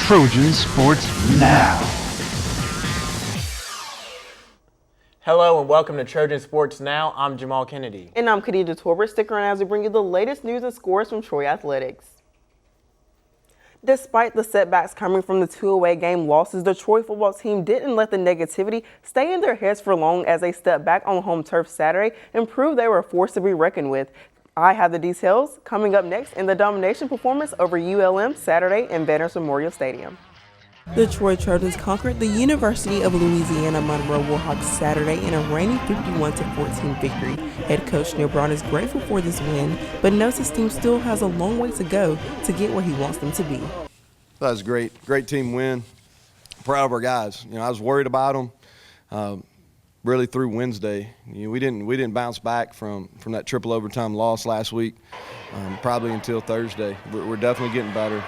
Trojan Sports Now. Hello and welcome to Trojan Sports Now. I'm Jahmal Kennedy. And I'm Khadijah Torbert. Stick around as we bring you the latest news and scores from Troy Athletics. Despite the setbacks coming from the 2 away game losses, the Troy football team didn't let the negativity stay in their heads for long as they stepped back on home turf Saturday and proved they were a force to be reckoned with. I have the details coming up next in the domination performance over ULM Saturday in Veterans Memorial Stadium. The Troy Trojans conquered the University of Louisiana Monroe Warhawks Saturday in a reigning 51-14 victory. Head coach Neil Braun is grateful for this win, but knows his team still has a long way to go to get where he wants them to be. That was great team win. Proud of our guys. I was worried about them really through Wednesday. We didn't bounce back from that triple overtime loss last week, probably until Thursday. We're definitely getting better.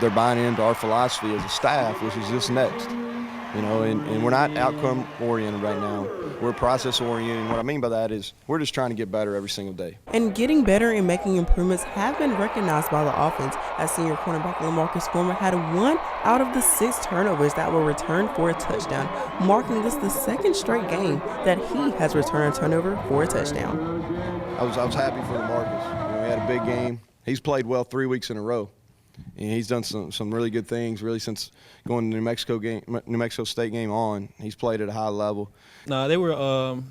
They're buying into our philosophy as a staff, which is just next. And we're not outcome-oriented right now. We're process-oriented. And what I mean by that is we're just trying to get better every single day. And getting better and making improvements have been recognized by the offense, as senior cornerback LaMarcus Former had 1 out of the 6 turnovers that were returned for a touchdown, marking this the second straight game that he has returned a turnover for a touchdown. I was happy for LaMarcus. He had a big game. He's played well 3 weeks in a row. And he's done some really good things, really, since going to the New Mexico State game on. He's played at a high level. No,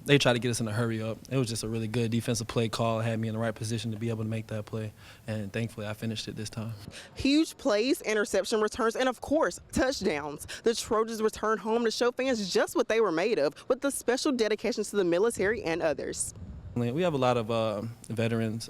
they tried to get us in a hurry up. It was just a really good defensive play call. It had me in the right position to be able to make that play, and thankfully I finished it this time. Huge plays, interception returns, and of course, touchdowns. The Trojans returned home to show fans just what they were made of, with the special dedications to the military and others. We have a lot of veterans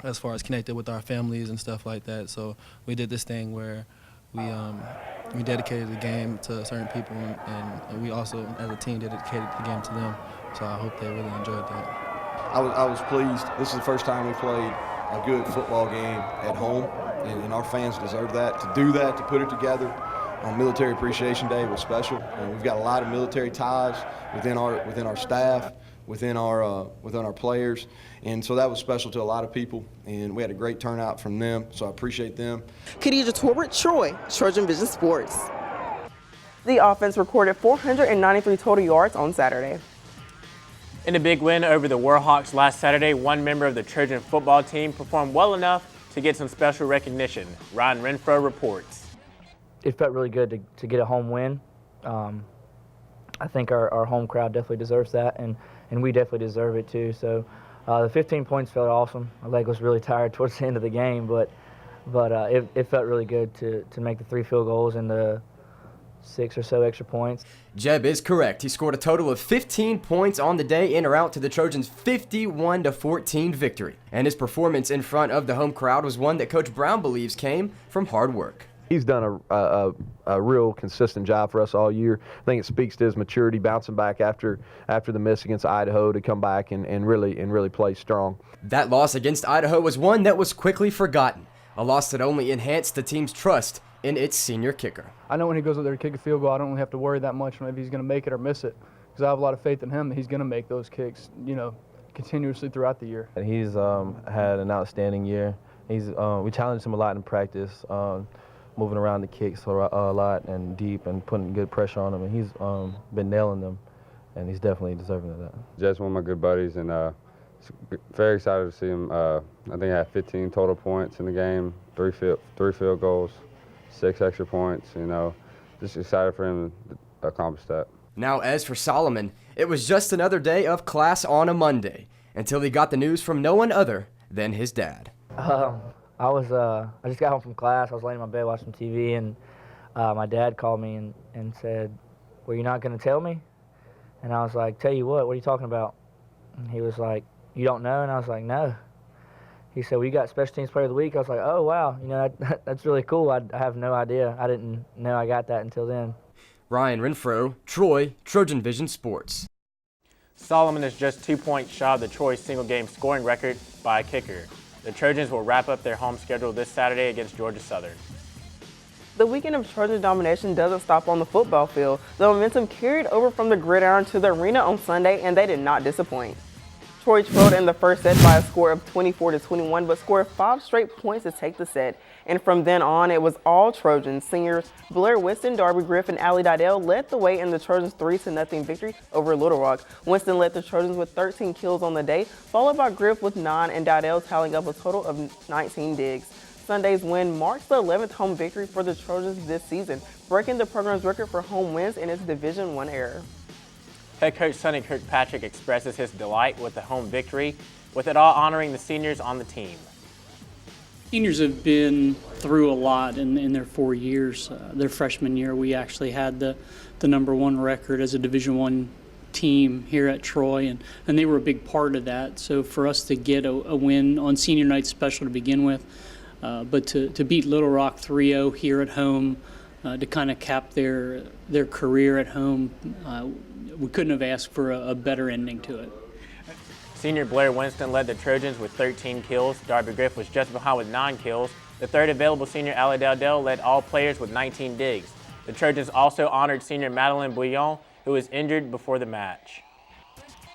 as far as connected with our families and stuff like that. So we did this thing where we dedicated the game to certain people, and we also, as a team, dedicated the game to them. So I hope they really enjoyed that. I was pleased. This is the first time we played a good football game at home, and our fans deserve that. To do that, to put it together on Military Appreciation Day was special. And we've got a lot of military ties within our staff, within our players, and so that was special to a lot of people, and we had a great turnout from them, so I appreciate them. Khadijah Torbert, Troy, Trojan Vision Sports. The offense recorded 493 total yards on Saturday. In a big win over the Warhawks last Saturday, one member of the Trojan football team performed well enough to get some special recognition. Ryan Renfro reports. It felt really good to get a home win. I think our home crowd definitely deserves that, and we definitely deserve it too. So the 15 points felt awesome. My leg was really tired towards the end of the game, but it felt really good to make the 3 field goals and the 6 or so extra points. Jeb is correct. He scored a total of 15 points on the day in or out to the Trojans' 51-14 victory. And his performance in front of the home crowd was one that Coach Brown believes came from hard work. He's done a real consistent job for us all year. I think it speaks to his maturity, bouncing back after the miss against Idaho to come back and really play strong. That loss against Idaho was one that was quickly forgotten, a loss that only enhanced the team's trust in its senior kicker. I know when he goes out there to kick a field goal, I don't really have to worry that much on if he's going to make it or miss it, because I have a lot of faith in him that he's going to make those kicks, continuously throughout the year. And he's had an outstanding year. We challenged him a lot in practice. Moving around the kicks a lot and deep and putting good pressure on him, and he's been nailing them, and he's definitely deserving of that. Jeff's one of my good buddies, and very excited to see him. I think I had 15 total points in the game, three field goals, 6 extra points. Just excited for him to accomplish that. Now, as for Solomon, it was just another day of class on a Monday until he got the news from no one other than his dad. I just got home from class. I was laying in my bed watching TV, and my dad called me and said, "Well, you're not going to tell me?" And I was like, "Tell you what are you talking about?" And he was like, "You don't know?" And I was like, "No." He said, "Well, you got Special Teams Player of the Week." I was like, "Oh, wow, that's really cool. I have no idea. I didn't know I got that until then." Ryan Renfro, Troy, Trojan Vision Sports. Solomon is just 2 points shy of the Troy single-game scoring record by a kicker. The Trojans will wrap up their home schedule this Saturday against Georgia Southern. The weekend of Trojan domination doesn't stop on the football field. The momentum carried over from the gridiron to the arena on Sunday, and they did not disappoint. Troy trailed in the first set by a score of 24-21, but scored 5 straight points to take the set. And from then on, it was all Trojans. Seniors Blair Winston, Darby Griff, and Allie Didell led the way in the Trojans' 3-0 victory over Little Rock. Winston led the Trojans with 13 kills on the day, followed by Griff with 9, and Didell tallying up a total of 19 digs. Sunday's win marks the 11th home victory for the Trojans this season, breaking the program's record for home wins in its Division I era. Head coach Sonny Kirkpatrick expresses his delight with the home victory, with it all honoring the seniors on the team. Seniors have been through a lot in their 4 years. Their freshman year, we actually had the #1 record as a Division I team here at Troy, and they were a big part of that. So for us to get a win on senior night special to begin with, but to beat Little Rock 3-0 here at home, to kind of cap their career at home, we couldn't have asked for a better ending to it. Senior Blair Winston led the Trojans with 13 kills. Darby Griff was just behind with 9 kills. The third available senior, Allie Dowdell, led all players with 19 digs. The Trojans also honored senior Madeline Bouillon, who was injured before the match.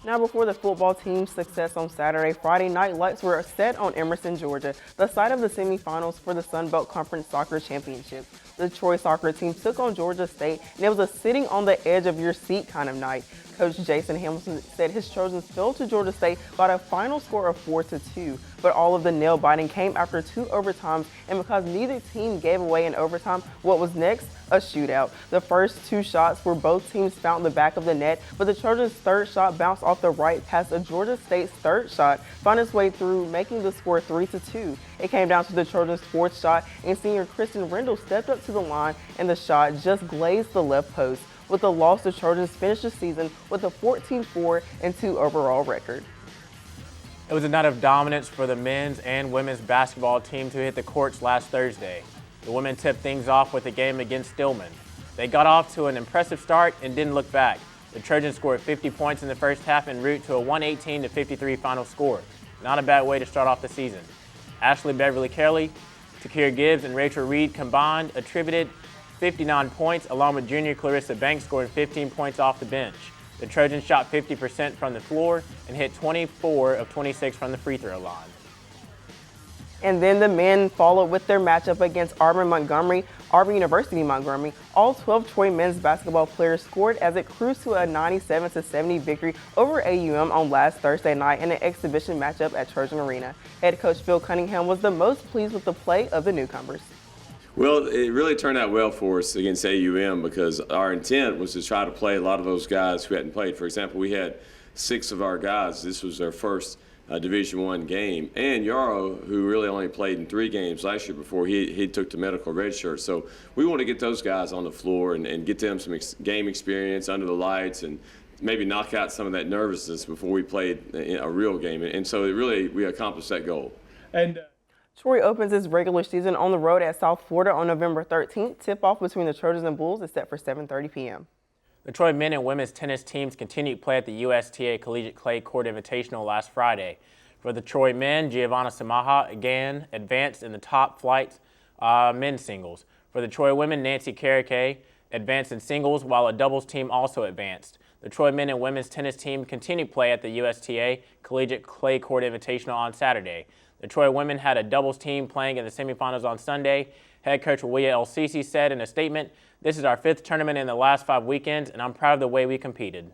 Now, before the football team's success on Saturday, Friday night lights were set on Emerson, Georgia, the site of the semifinals for the Sun Belt Conference Soccer Championship. The Troy soccer team took on Georgia State, and it was a sitting on the edge of your seat kind of night. Coach Jason Hamilton said his Trojans fell to Georgia State by a final score of 4-2, but all of the nail-biting came after 2 overtimes, and because neither team gave away in overtime, what was next? A shootout. The first 2 shots where both teams found the back of the net, but the Trojans' third shot bounced off the right past a Georgia State's third shot, found its way through, making the score 3-2. It came down to the Trojans' fourth shot, and senior Kristen Rendell stepped up to the line, and the shot just glazed the left post. With the loss, the Trojans finished the season with a 14-4-2 overall record. It was a night of dominance for the men's and women's basketball teams who hit the courts last Thursday. The women tipped things off with a game against Stillman. They got off to an impressive start and didn't look back. The Trojans scored 50 points in the first half en route to a 118-53 final score. Not a bad way to start off the season. Ashley Beverly Kelly, Takira Gibbs, and Rachel Reed combined attributed 59 points, along with junior Clarissa Banks scoring 15 points off the bench. The Trojans shot 50% from the floor and hit 24 of 26 from the free throw line. And then the men followed with their matchup against Auburn University Montgomery. All 12 Troy men's basketball players scored as it cruised to a 97-70 victory over AUM on last Thursday night in an exhibition matchup at Trojan Arena. Head coach Phil Cunningham was the most pleased with the play of the newcomers. Well, it really turned out well for us against AUM because our intent was to try to play a lot of those guys who hadn't played. For example, we had 6 of our guys. This was their first Division I game. And Yarrow, who really only played in 3 games last year before he took the medical red shirt. So we want to get those guys on the floor and get them some game experience under the lights and maybe knock out some of that nervousness before we played a real game. And so we accomplished that goal. And Troy opens its regular season on the road at South Florida on November 13th. Tip-off between the Trojans and Bulls is set for 7:30 p.m. The Troy men and women's tennis teams continued play at the USTA Collegiate Clay Court Invitational last Friday. For the Troy men, Giovanna Samaha again advanced in the top flight men's singles. For the Troy women, Nancy Karake advanced in singles while a doubles team also advanced. The Troy men and women's tennis team continued play at the USTA Collegiate Clay Court Invitational on Saturday. The Troy women had a doubles team playing in the semifinals on Sunday. Head coach Willia El-Sisi said in a statement, "This is our 5th tournament in the last 5 weekends, and I'm proud of the way we competed."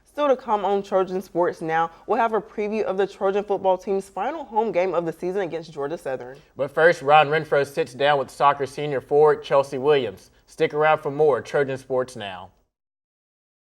Still to come on Trojan Sports Now, we'll have a preview of the Trojan football team's final home game of the season against Georgia Southern. But first, Ron Renfro sits down with soccer senior forward Chelsea Williams. Stick around for more Trojan Sports Now.